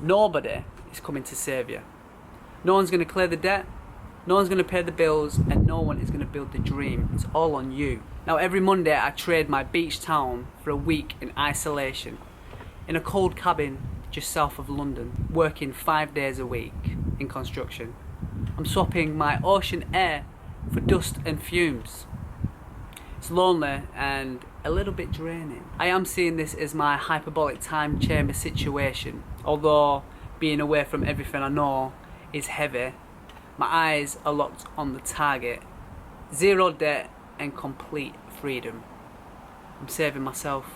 Nobody is coming to save you. No one's going to clear the debt, no one's going to pay the bills, and no one is going to build the dream. It's all on you. Now every Monday I trade my beach town for a week in isolation, in a cold cabin just south of London, working 5 days a week in construction. I'm swapping my ocean air for dust and fumes. It's lonely and a little bit draining. I am seeing this as my hyperbolic time chamber situation. Although being away from everything I know is heavy, my eyes are locked on the target. Zero debt and complete freedom. I'm saving myself.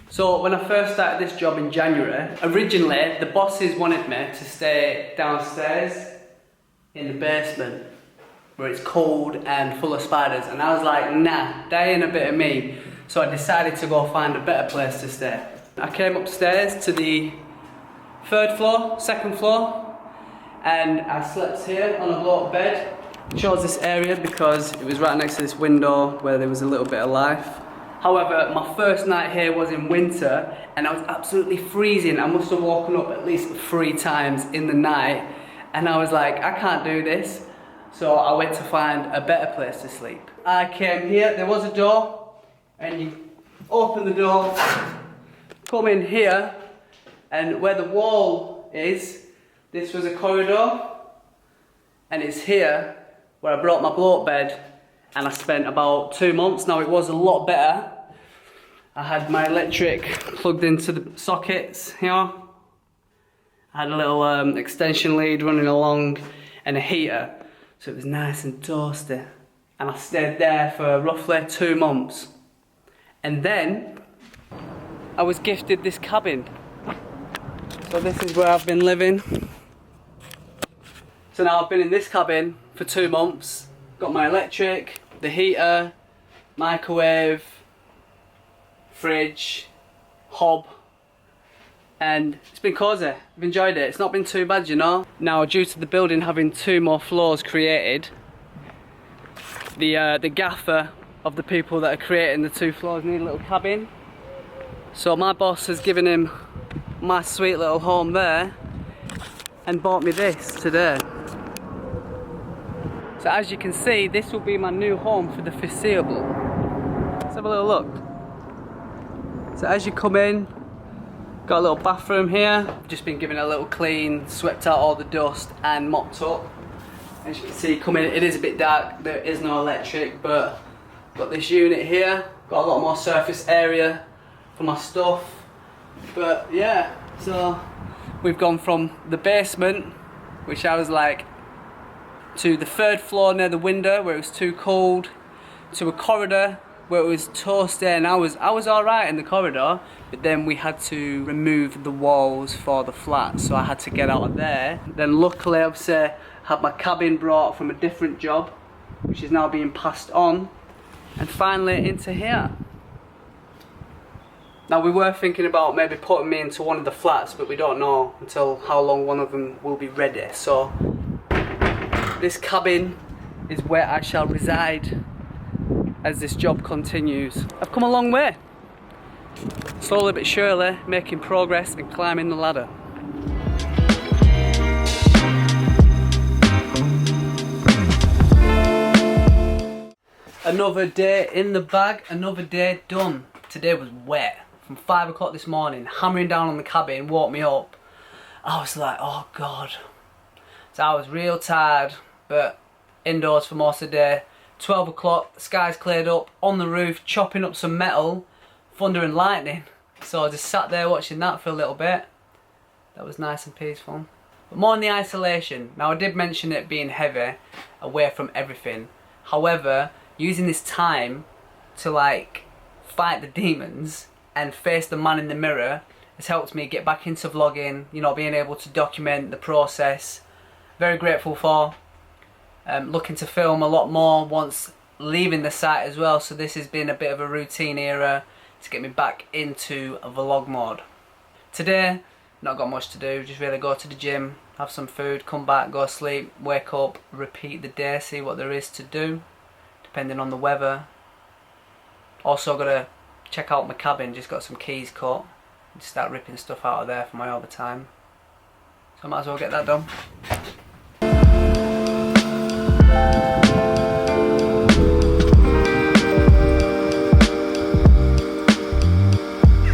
So when I first started this job in January, originally the bosses wanted me to stay downstairs in the basement where it's cold and full of spiders, and I was like, nah, that ain't a bit of me. So I decided to go find a better place to stay. I came upstairs to the second floor, and I slept here on a blow-up bed. I chose this area because it was right next to this window where there was a little bit of life. However, my first night here was in winter and I was absolutely freezing. I must have woken up at least 3 times in the night, and I was like, I can't do this. So I went to find a better place to sleep. I came here, there was a door, and you open the door, come in here, and where the wall is, this was a corridor, and it's here where I brought my blow-up bed, and I spent about 2 months. Now it was a lot better. I had my electric plugged into the sockets here. I had a little extension lead running along and a heater, so it was nice and toasty. And I stayed there for roughly 2 months. And then I was gifted this cabin. So this is where I've been living. So now I've been in this cabin for 2 months. Got my electric, the heater, microwave, fridge, hob, and it's been cosy. I've enjoyed it. It's not been too bad, you know. Now, due to the building having 2 more floors created, the gaffer of the people that are creating the 2 floors need a little cabin. So my boss has given him my sweet little home there and bought me this today. So as you can see, this will be my new home for the foreseeable. Let's have a little look. So as you come in, got a little bathroom here. Just been given a little clean, swept out all the dust and mopped up. As you can see, come in, it is a bit dark, there is no electric, but got this unit here. Got a lot more surface area for my stuff. But yeah, so we've gone from the basement, which I was like, to the 3rd floor near the window where it was too cold, to a corridor where it was toasty, and I was alright in the corridor, but then we had to remove the walls for the flat, so I had to get out of there. Then luckily, obviously, had my cabin brought from a different job, which is now being passed on, and finally into here. Now we were thinking about maybe putting me into one of the flats, but we don't know until how long one of them will be ready, so this cabin is where I shall reside as this job continues. I've come a long way. Slowly but surely, making progress and climbing the ladder. Another day in the bag, another day done. Today was wet. From 5 o'clock this morning, hammering down on the cabin, woke me up. I was like, oh God. So I was real tired, but indoors for most of the day. 12 o'clock, the sky's cleared up, on the roof, chopping up some metal, thunder and lightning. So I just sat there watching that for a little bit. That was nice and peaceful. But more on the isolation. Now I did mention it being heavy, away from everything. However, using this time to like fight the demons and face the man in the mirror has helped me get back into vlogging, you know, being able to document the process. Very grateful for. Looking to film a lot more once leaving the site as well, so this has been a bit of a routine era to get me back into a vlog mode. Today, not got much to do, just really go to the gym, have some food, come back, go sleep, wake up, repeat the day, see what there is to do, depending on the weather. Also got to check out my cabin, just got some keys cut, just start ripping stuff out of there for my overtime. So I might as well get that done.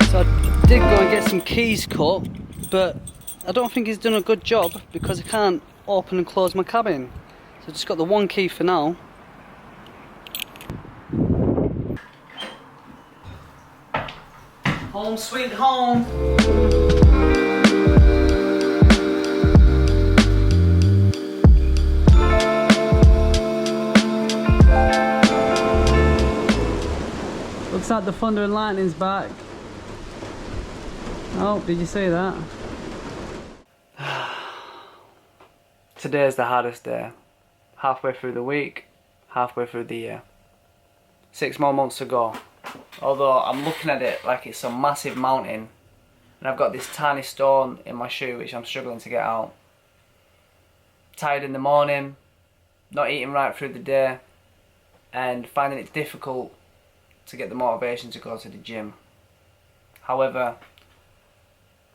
So I did go and get some keys cut, but I don't think he's done a good job because I can't open and close my cabin. So I just got the one key for now. Home sweet home. Looks like the thunder and lightning's back. Oh, did you see that? Today's the hardest day. Halfway through the week, halfway through the year. 6 more months to go. Although I'm looking at it like it's a massive mountain, and I've got this tiny stone in my shoe which I'm struggling to get out. Tired in the morning, not eating right through the day, and finding it difficult to get the motivation to go to the gym. However,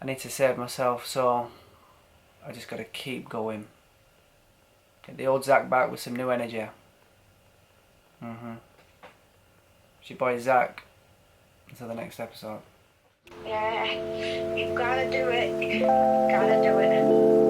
I need to save myself, so I just gotta keep going. Get the old Zach back with some new energy. It's your boy Zach. Until the next episode. Yeah, you've gotta do it. Gotta do it.